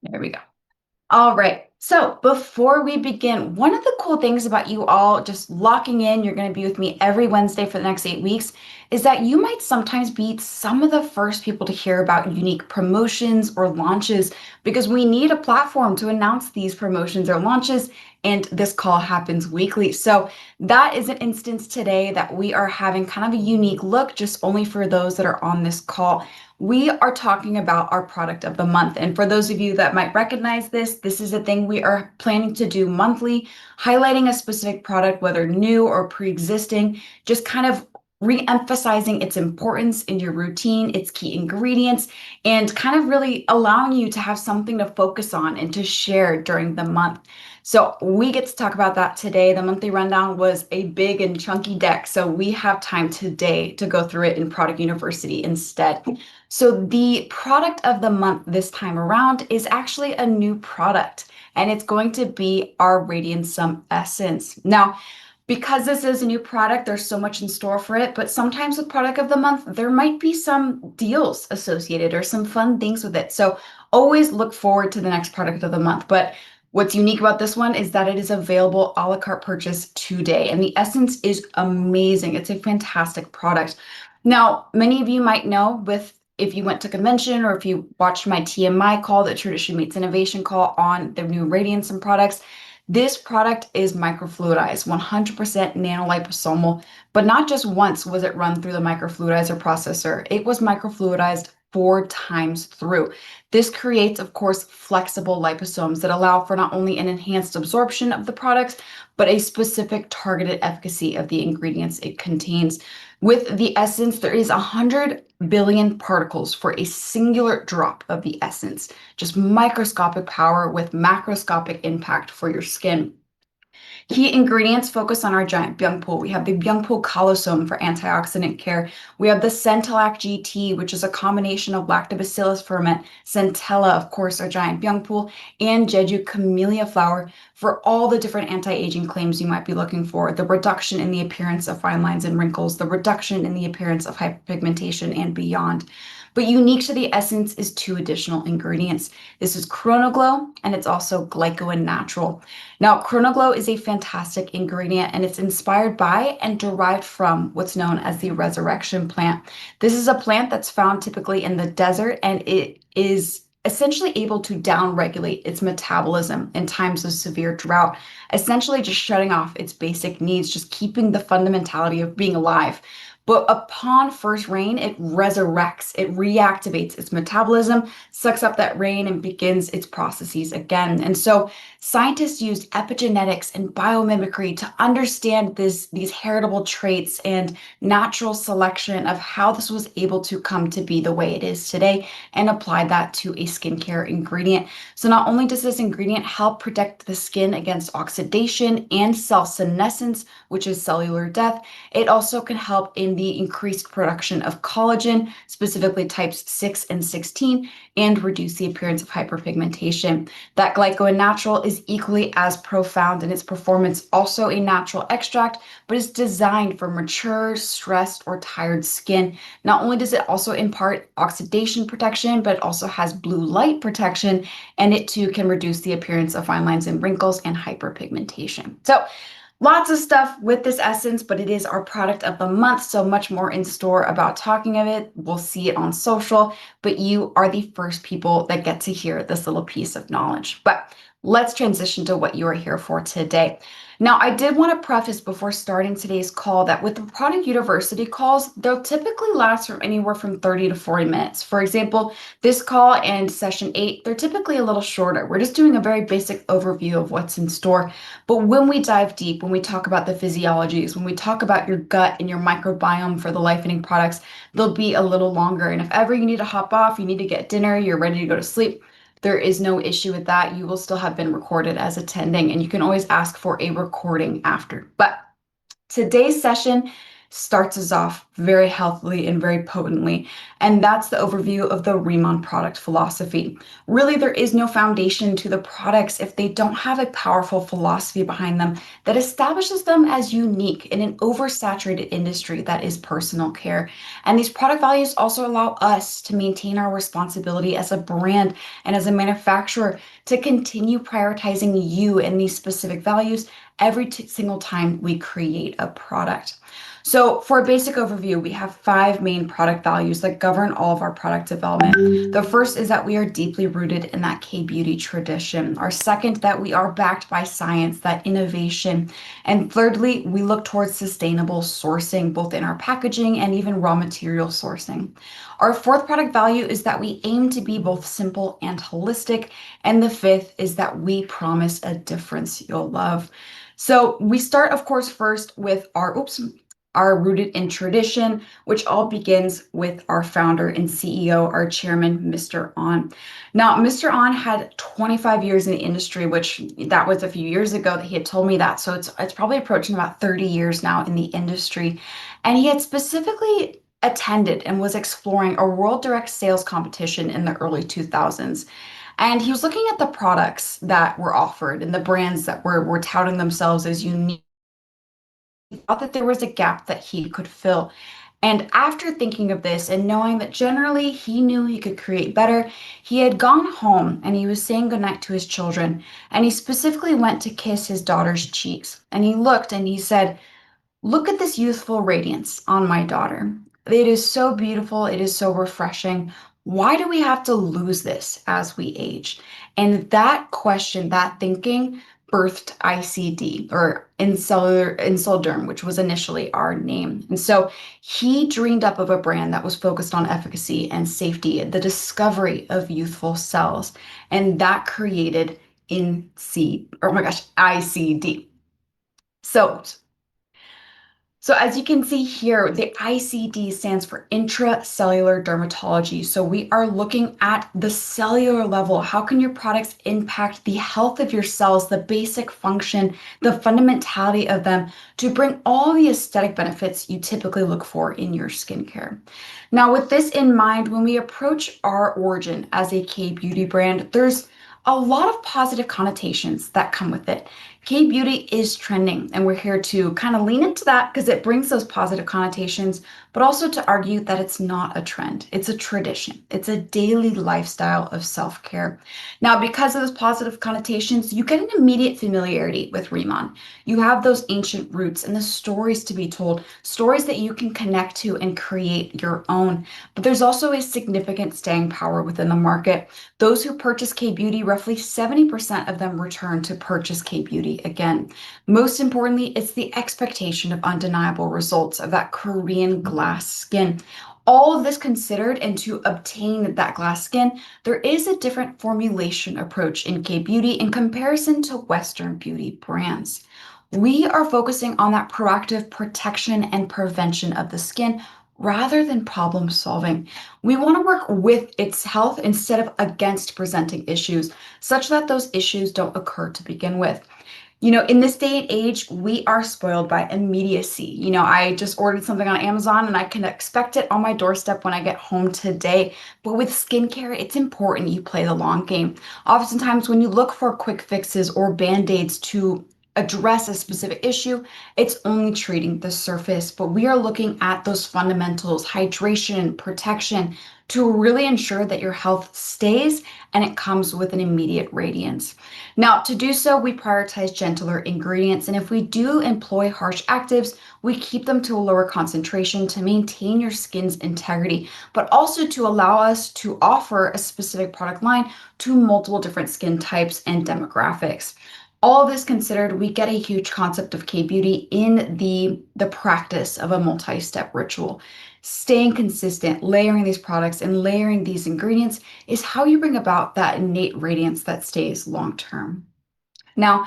There we go. All right. So before we begin, one of the cool things about you all just locking in, you're going to be with me every Wednesday for the next 8 weeks, is that you might sometimes be some of the first people to hear about unique promotions or launches because we need a platform to announce these promotions or launches. And this call happens weekly. So that is an instance today that we are having kind of a unique look, just only for those that are on this call. We are talking about our product of the month. And for those of you that might recognize this, this is a thing we are planning to do monthly, highlighting a specific product, whether new or pre-existing, just kind of re-emphasizing its importance in your routine, its key ingredients, and kind of really allowing you to have something to focus on and to share during the month. So we get to talk about that today. The monthly rundown was a big and chunky deck, so we have time today to go through it in Product University instead. So the product of the month this time around is actually a new product, and it's going to be our Radiant Sum Essence. Now, because this is a new product, there's so much in store for it, but sometimes with product of the month, there might be some deals associated or some fun things with it. So always look forward to the next product of the month. But what's unique about this one is that it is available a la carte purchase today, and the essence is amazing. It's a fantastic product. Now, many of you might know if you went to convention or if you watched my TMI call, the Tradition Meets Innovation call on the new Radiance and products, this product is microfluidized, 100% nanoliposomal, but not just once was it run through the microfluidizer processor. It was microfluidized 4 times through. This creates, of course, flexible liposomes that allow for not only an enhanced absorption of the products, but a specific targeted efficacy of the ingredients it contains. With the essence, there is 100 billion particles for a singular drop of the essence, just microscopic power with macroscopic impact for your skin. Key ingredients focus on our giant byung pool. We have the byung pool colosome for antioxidant care. We have the Centellac GT, which is a combination of lactobacillus ferment, centella, of course, our giant byung pool, and Jeju camellia flower for all the different anti-aging claims you might be looking for. The reduction in the appearance of fine lines and wrinkles, the reduction in the appearance of hyperpigmentation, and beyond. But unique to the essence is 2 additional ingredients. This is Chronoglow, and it's also Glyco Natural. Now, Chronoglow is a fantastic ingredient, and it's inspired by and derived from what's known as the resurrection plant. This is a plant that's found typically in the desert, and it is essentially able to downregulate its metabolism in times of severe drought, essentially just shutting off its basic needs, just keeping the fundamentality of being alive. But upon first rain, it resurrects, it reactivates its metabolism, sucks up that rain, and begins its processes again. And so scientists used epigenetics and biomimicry to understand these heritable traits and natural selection of how this was able to come to be the way it is today and applied that to a skincare ingredient. So not only does this ingredient help protect the skin against oxidation and cell senescence, which is cellular death, it also can help in the increased production of collagen, specifically types 6 and 16, and reduce the appearance of hyperpigmentation. That Glyco Natural is equally as profound in its performance, also a natural extract, but is designed for mature, stressed, or tired skin. Not only does it also impart oxidation protection, but it also has blue light protection, and it too can reduce the appearance of fine lines and wrinkles and hyperpigmentation. So lots of stuff with this essence, but it is our product of the month, so much more in store about talking of it. We'll see it on social, but you are the first people that get to hear this little piece of knowledge. But let's transition to what you are here for today. Now, I did want to preface before starting today's call that with the Product University calls, they'll typically last from anywhere from 30 to 40 minutes. For example, this call and session 8, they're typically a little shorter. We're just doing a very basic overview of what's in store. But when we dive deep, when we talk about the physiologies, when we talk about your gut and your microbiome for the life-ending products, they'll be a little longer. And if ever you need to hop off, you need to get dinner, you're ready to go to sleep, there is no issue with that. You will still have been recorded as attending, and you can always ask for a recording after. But today's session, starts us off very healthily and very potently. And that's the overview of the Riemann product philosophy. Really, there is no foundation to the products if they don't have a powerful philosophy behind them that establishes them as unique in an oversaturated industry that is personal care. And these product values also allow us to maintain our responsibility as a brand and as a manufacturer to continue prioritizing you and these specific values every single time we create a product. So, for a basic overview, we have five main product values that govern all of our product development. The first is that we are deeply rooted in that K beauty tradition. Our second, that we are backed by science, that innovation. And thirdly, we look towards sustainable sourcing, both in our packaging and even raw material sourcing. Our fourth product value is that we aim to be both simple and holistic. And the fifth is that we promise a difference you'll love. So we start, of course, first with our rooted in tradition, which all begins with our founder and CEO, our chairman, Mr. On. Now, Mr. On had 25 years in the industry, which that was a few years ago that he had told me that. So it's probably approaching about 30 years now in the industry. And he had specifically attended and was exploring a world direct sales competition in the early 2000s. And he was looking at the products that were offered and the brands that were touting themselves as unique, thought that there was a gap that he could fill. And after thinking of this and knowing that generally he knew he could create better, he had gone home and he was saying goodnight to his children. And he specifically went to kiss his daughter's cheeks. And he looked and he said, "Look at this youthful radiance on my daughter. It is so beautiful. It is so refreshing. Why do we have to lose this as we age?" And that question, that thinking, birthed ICD or Incellular which was initially our name. And so he dreamed up of a brand that was focused on efficacy and safety, the discovery of youthful cells, and that created ICD. So as you can see here, the ICD stands for intracellular dermatology. So we are looking at the cellular level. How can your products impact the health of your cells, the basic function, the fundamentality of them to bring all the aesthetic benefits you typically look for in your skincare? Now, with this in mind, when we approach our origin as a K-beauty brand, there's a lot of positive connotations that come with it. K-beauty is trending, and we're here to kind of lean into that because it brings those positive connotations, but also to argue that it's not a trend. It's a tradition. It's a daily lifestyle of self-care. Now, because of those positive connotations, you get an immediate familiarity with Riemann. You have those ancient roots and the stories to be told, stories that you can connect to and create your own. But there's also a significant staying power within the market. Those who purchase K-beauty, roughly 70% of them return to purchase K-beauty again. Most importantly, it's the expectation of undeniable results of that Korean glass skin. All of this considered, and to obtain that glass skin, there is a different formulation approach in K-beauty in comparison to Western beauty brands. We are focusing on that proactive protection and prevention of the skin rather than problem solving. We want to work with its health instead of against presenting issues, such that those issues don't occur to begin with. In this day and age, we are spoiled by immediacy. I just ordered something on Amazon and I can expect it on my doorstep when I get home today. But with skincare, it's important you play the long game. Oftentimes, when you look for quick fixes or band-aids to address a specific issue, it's only treating the surface. But we are looking at those fundamentals, hydration, protection, to really ensure that your health stays and it comes with an immediate radiance. Now, to do so, we prioritize gentler ingredients, and if we do employ harsh actives, we keep them to a lower concentration to maintain your skin's integrity, but also to allow us to offer a specific product line to multiple different skin types and demographics. All of this considered, we get a huge concept of K-beauty in the practice of a multi-step ritual. Staying consistent, layering these products and layering these ingredients is how you bring about that innate radiance that stays long term. Now,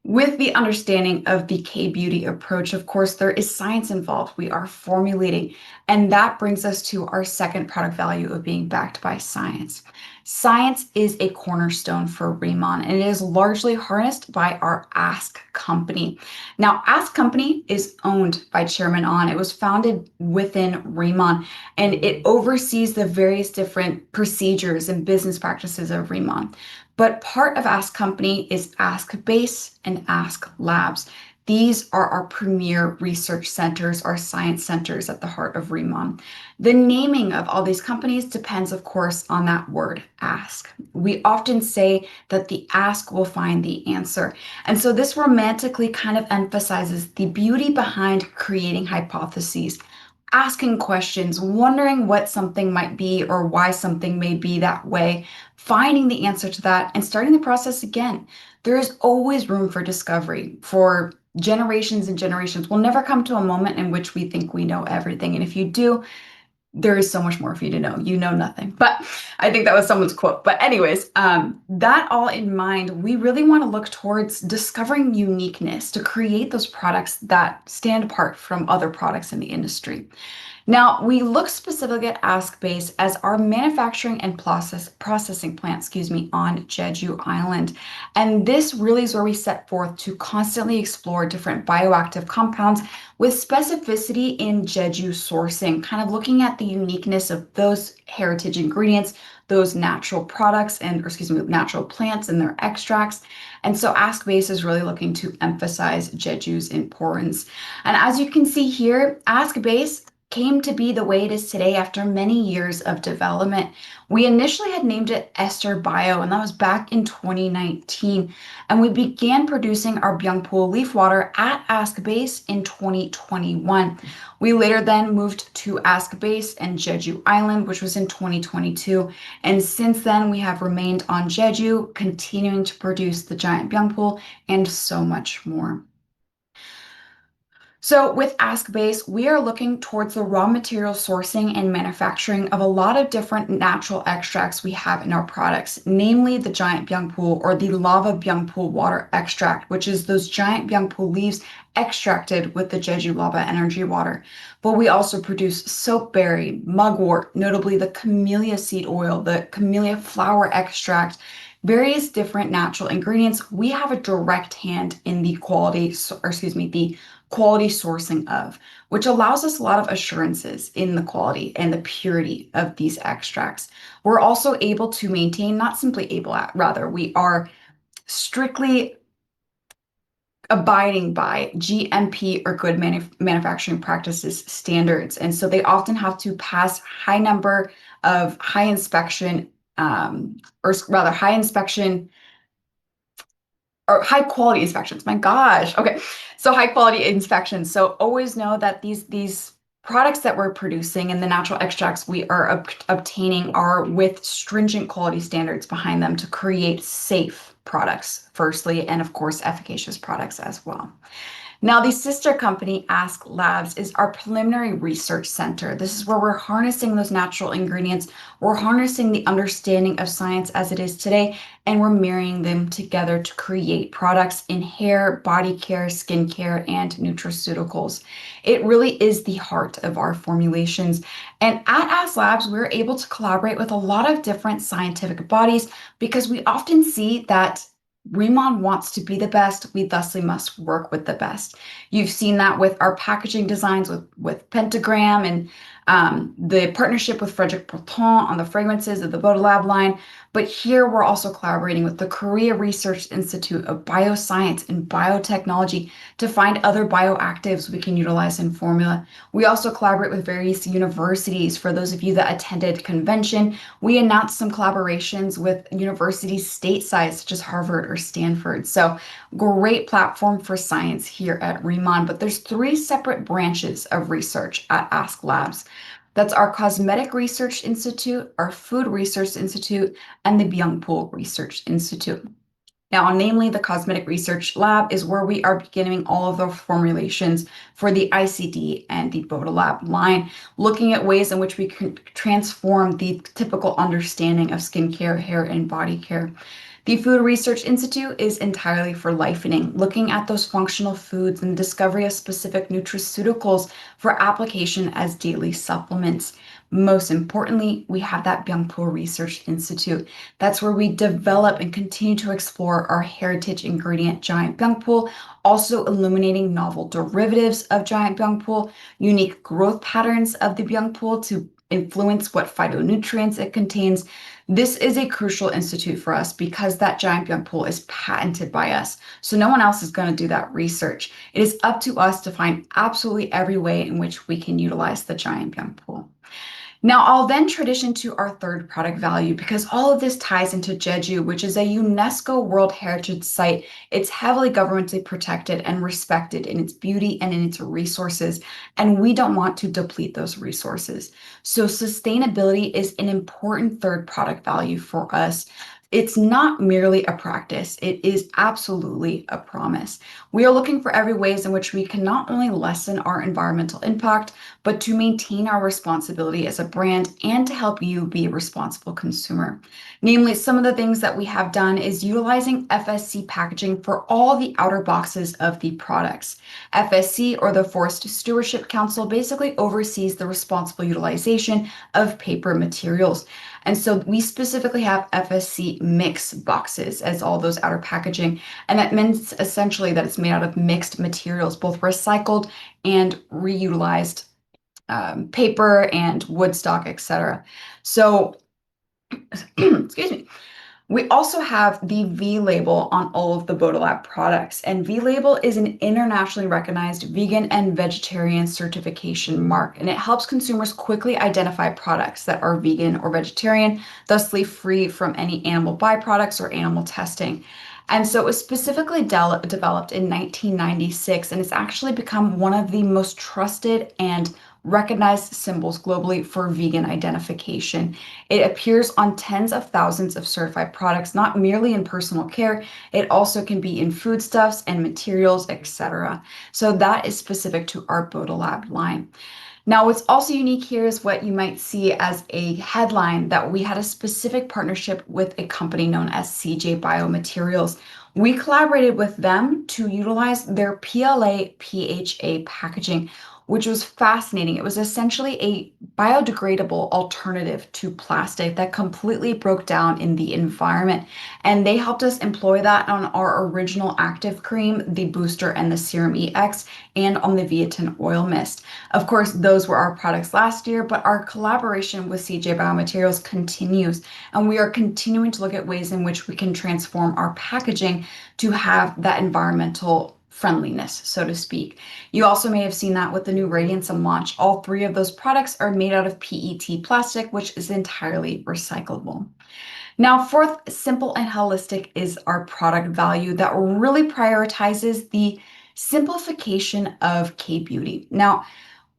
With the understanding of the K-beauty approach, of course, there is science involved. We are formulating, and that brings us to our second product value of being backed by science. Science is a cornerstone for Riemann, and it is largely harnessed by our Ask company. Now, Ask company is owned by Chairman On. It was founded within Riemann, and it oversees the various different procedures and business practices of Riemann. But part of Ask Company is Ask Base and Ask Labs. These are our premier research centers, our science centers at the heart of Riemann. The naming of all these companies depends, of course, on that word ask. We often say that the ask will find the answer. And so this romantically kind of emphasizes the beauty behind creating hypotheses, asking questions, wondering what something might be or why something may be that way, finding the answer to that, and starting the process again. There is always room for discovery for generations and generations. We'll never come to a moment in which we think we know everything. And if you do, there is so much more for you to know. You know nothing. But I think that was someone's quote. But anyways, that all in mind, we really want to look towards discovering uniqueness to create those products that stand apart from other products in the industry. Now, we look specifically at Ask Base as our manufacturing and processing plant, on Jeju Island. And this really is where we set forth to constantly explore different bioactive compounds with specificity in Jeju sourcing, kind of looking at the uniqueness of those heritage ingredients, those natural products natural plants and their extracts. And so Ask Base is really looking to emphasize Jeju's importance. And as you can see here, Ask Base came to be the way it is today after many years of development. We initially had named it Ester Bio, and that was back in 2019. And we began producing our Byungpool leaf water at Ask Base in 2021. We later then moved to Ask Base and Jeju Island, which was in 2022. And since then, we have remained on Jeju, continuing to produce the giant Byungpool and so much more. So with Ask Base, we are looking towards the raw material sourcing and manufacturing of a lot of different natural extracts we have in our products, namely the giant Byungpool or the lava Byungpool water extract, which is those giant Byungpool leaves extracted with the Jeju lava energy water. But we also produce soapberry, mugwort, notably the camellia seed oil, the camellia flower extract, various different natural ingredients. We have a direct hand in the the quality sourcing of, which allows us a lot of assurances in the quality and the purity of these extracts. We're also able to maintain, not simply able at, rather, we are strictly abiding by GMP or good manufacturing practices standards. And so they often have to pass high number of high inspection, high inspection or high quality inspections. My gosh. Okay. So high quality inspections. So always know that these products that we're producing and the natural extracts we are obtaining are with stringent quality standards behind them to create safe products, firstly, and of course, efficacious products as well. Now, the sister company, Ask Labs, is our preliminary research center. This is where we're harnessing those natural ingredients. We're harnessing the understanding of science as it is today, and we're marrying them together to create products in hair, body care, skincare, and nutraceuticals. It really is the heart of our formulations. And at Ask Labs, we're able to collaborate with a lot of different scientific bodies because we often see that Riemann wants to be the best. We thusly must work with the best. You've seen that with our packaging designs with Pentagram and the partnership with Frederic Breton on the fragrances of the Bodolab line. But here we're also collaborating with the Korea Research Institute of Bioscience and Biotechnology to find other bioactives we can utilize in formula. We also collaborate with various universities. For those of you that attended convention, we announced some collaborations with universities stateside, such as Harvard or Stanford. So great platform for science here at Riemann. But there's 3 separate branches of research at Ask Labs. That's our Cosmetic Research Institute, our Food Research Institute, and the Byungpool Research Institute. Now, namely, the Cosmetic Research Lab is where we are beginning all of the formulations for the ICD and the Bodolab line, looking at ways in which we can transform the typical understanding of skincare, hair, and body care. The Food Research Institute is entirely for lifening, looking at those functional foods and discovery of specific nutraceuticals for application as daily supplements. Most importantly, we have that Byungpo Research Institute. That's where we develop and continue to explore our heritage ingredient giant byungpo, also illuminating novel derivatives of giant byungpo, unique growth patterns of the byungpo to influence what phytonutrients it contains. This is a crucial institute for us because that giant byungpo is patented by us. So no one else is going to do that research. It is up to us to find absolutely every way in which we can utilize the giant byungpo. Now, I'll then transition to our third product value because all of this ties into Jeju, which is a UNESCO World Heritage Site. It's heavily governmentally protected and respected in its beauty and in its resources, and we don't want to deplete those resources. So, sustainability is an important third product value for us. It's not merely a practice, it is absolutely a promise. We are looking for every ways in which we can not only lessen our environmental impact, but to maintain our responsibility as a brand and to help you be a responsible consumer. Namely, some of the things that we have done is utilizing FSC packaging for all the outer boxes of the products. FSC, or the Forest Stewardship Council, basically oversees the responsible utilization of paper materials. And so we specifically have FSC mix boxes as all those outer packaging. And that means essentially that it's made out of mixed materials, both recycled and reutilized paper and wood stock, etc. So, excuse me. We also have the V label on all of the Bodolab products, and V label is an internationally recognized vegan and vegetarian certification mark, and it helps consumers quickly identify products that are vegan or vegetarian, thusly free from any animal byproducts or animal testing. And so it was specifically developed in 1996, and it's actually become one of the most trusted and recognized symbols globally for vegan identification. It appears on tens of thousands of certified products, not merely in personal care, it also can be in foodstuffs and materials, etc. So that is specific to our Bodolab line. Now, what's also unique here is what you might see as a headline that we had a specific partnership with a company known as CJ Biomaterials. We collaborated with them to utilize their PLA PHA packaging, which was fascinating. It was essentially a biodegradable alternative to plastic that completely broke down in the environment. And they helped us employ that on our original active cream, the booster and the serum EX, and on the Viatin oil mist. Of course, those were our products last year, but our collaboration with CJ Biomaterials continues, and we are continuing to look at ways in which we can transform our packaging to have that environmental friendliness, so to speak. You also may have seen that with the new Radiantsum launch. All three of those products are made out of PET plastic, which is entirely recyclable. Now, fourth, simple and holistic is our product value that really prioritizes the simplification of K-beauty. Now,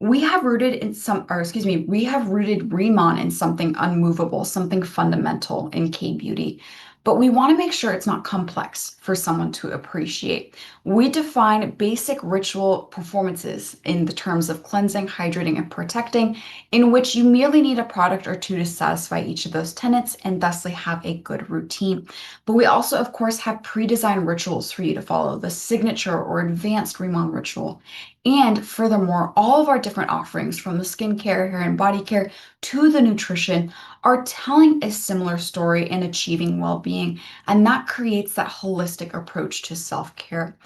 we have rooted in some, or excuse me, we have rooted Riman in something unmovable, something fundamental in K-beauty. But we want to make sure it's not complex for someone to appreciate. We define basic ritual performances in the terms of cleansing, hydrating, and protecting, in which you merely need a product or two to satisfy each of those tenets and thusly have a good routine. But we also, of course, have pre-designed rituals for you to follow, the signature or advanced Riman ritual. And furthermore, all of our different offerings from the skincare, hair and body care to the nutrition are telling a similar story in achieving well-being, and that creates that holistic approach to self-care.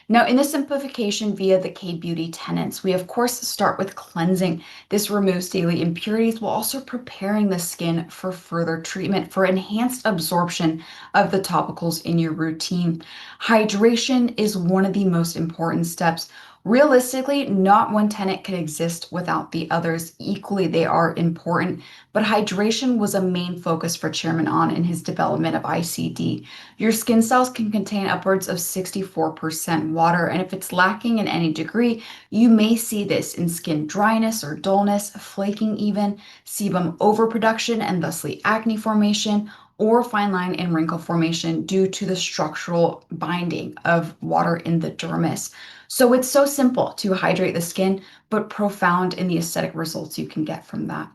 Now, in the simplification via the K-beauty tenets, we of course start with cleansing. This removes daily impurities while also preparing the skin for further treatment for enhanced absorption of the topicals in your routine. Hydration is one of the most important steps. Realistically, not one tenet can exist without the others. Equally, they are important, but hydration was a main focus for Chairman An in his development of ICD. Your skin cells can contain upwards of 64% water, and if it's lacking in any degree, you may see this in skin dryness or dullness, flaking even, sebum overproduction and thusly acne formation, or fine line and wrinkle formation due to the structural binding of water in the dermis. So it's so simple to hydrate the skin, but profound in the aesthetic results you can get from that.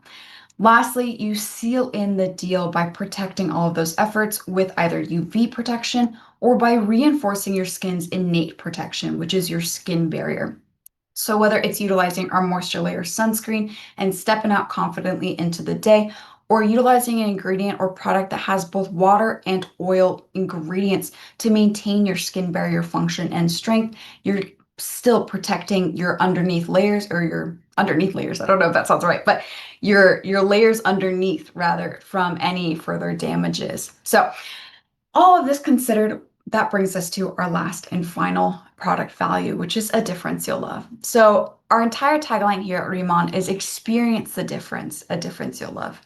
Lastly, you seal in the deal by protecting all of those efforts with either UV protection or by reinforcing your skin's innate protection, which is your skin barrier. So, whether it's utilizing our moisture layer sunscreen and stepping out confidently into the day, or utilizing an ingredient or product that has both water and oil ingredients to maintain your skin barrier function and strength, you're still protecting your underneath layers or your underneath layers. I don't know if that sounds right, but your layers underneath rather from any further damages. So, all of this considered, that brings us to our last and final product value, which is a difference you'll love. So, our entire tagline here at Riemann is experience the difference, a difference you'll love.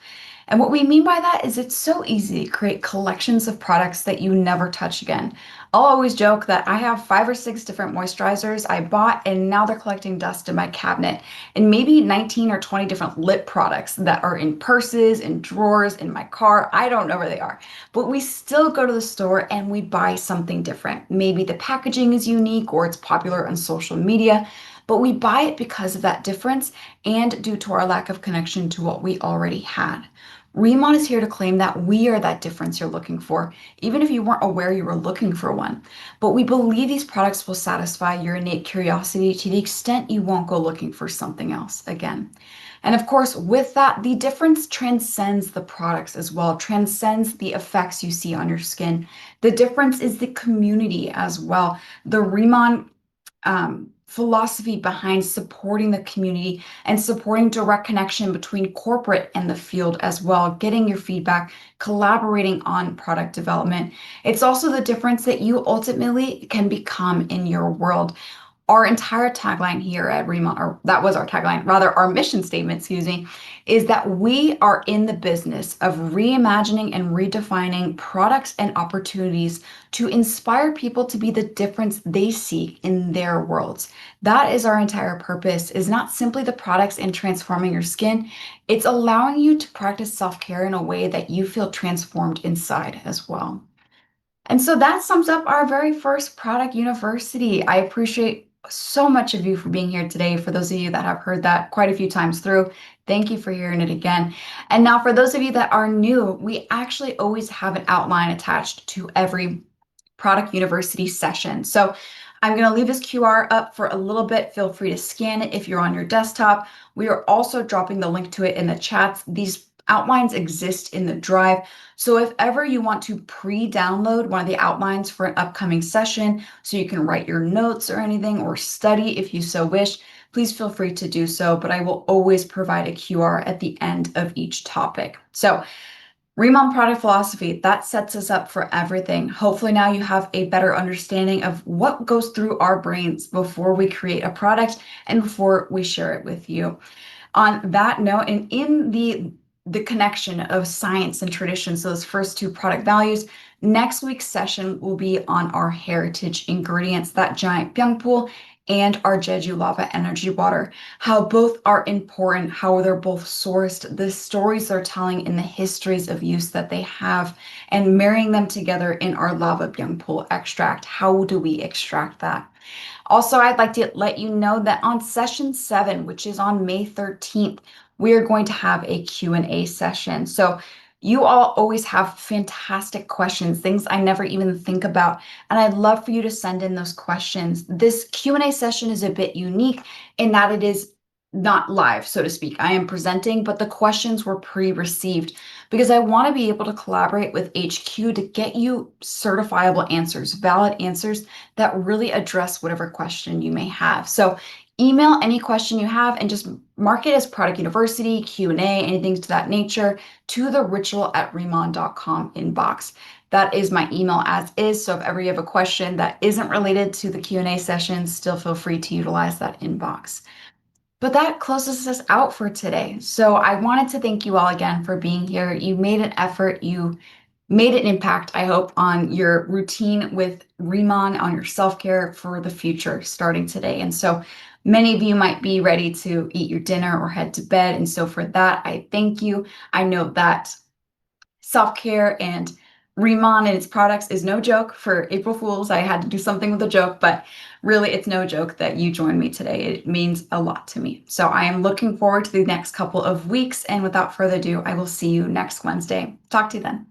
And what we mean by that is it's so easy to create collections of products that you never touch again. I'll always joke that I have 5 or 6 different moisturizers I bought and now they're collecting dust in my cabinet, and maybe 19 or 20 different lip products that are in purses, in drawers, in my car. I don't know where they are, but we still go to the store and we buy something different. Maybe the packaging is unique or it's popular on social media, but we buy it because of that difference and due to our lack of connection to what we already had. Remon is here to claim that we are that difference you're looking for, even if you weren't aware you were looking for one. But we believe these products will satisfy your innate curiosity to the extent you won't go looking for something else again. And of course, with that, the difference transcends the products as well, transcends the effects you see on your skin. The difference is the community as well. The Remon philosophy behind supporting the community and supporting direct connection between corporate and the field as well, getting your feedback, collaborating on product development. It's also the difference that you ultimately can become in your world. Our entire tagline here at Rima, or that was our tagline, rather our mission statement, excuse me, is that we are in the business of reimagining and redefining products and opportunities to inspire people to be the difference they seek in their worlds. That is our entire purpose, is not simply the products and transforming your skin. It's allowing you to practice self-care in a way that you feel transformed inside as well. And so that sums up our very first product university. I appreciate so much of you for being here today. For those of you that have heard that quite a few times through, thank you for hearing it again. And now for those of you that are new, we actually always have an outline attached to every product university session. So I'm going to leave this QR up for a little bit. Feel free to scan it if you're on your desktop. We are also dropping the link to it in the chats. These outlines exist in the drive. So if ever you want to pre-download one of the outlines for an upcoming session so you can write your notes or anything or study if you so wish, please feel free to do so, but I will always provide a QR at the end of each topic. So Riemann product philosophy, that sets us up for everything. Hopefully now you have a better understanding of what goes through our brains before we create a product and before we share it with you. On that note, and in the connection of science and tradition, so those first two product values, next week's session will be on our heritage ingredients, that giant Byungpool and our Jeju lava energy water, how both are important, how they're both sourced, the stories they're telling in the histories of use that they have, and marrying them together in our lava Byungpool extract. How do we extract that? Also, I'd like to let you know that on session 7, which is on May 13th, we are going to have a Q&A session. So you all always have fantastic questions, things I never even think about, and I'd love for you to send in those questions. This Q&A session is a bit unique in that it is not live, so to speak. I am presenting, but the questions were pre-received because I want to be able to collaborate with HQ to get you certifiable answers, valid answers that really address whatever question you may have. So email any question you have and just mark it as Product University, Q&A, anything to that nature, to the ritual@riemann.com inbox. That is my email as is. So if ever you have a question that isn't related to the Q&A session, still feel free to utilize that inbox. But that closes us out for today. So I wanted to thank you all again for being here. You made an effort. You made an impact, I hope, on your routine with Riemann, on your self-care for the future starting today. And so many of you might be ready to eat your dinner or head to bed. And so for that, I thank you. I know that self-care and ďሔriman and its products is no joke. For April Fools, I had to do something with a joke, but really it's no joke that you joined me today. It means a lot to me. So I am looking forward to the next couple of weeks. And without further ado, I will see you next Wednesday. Talk to you then.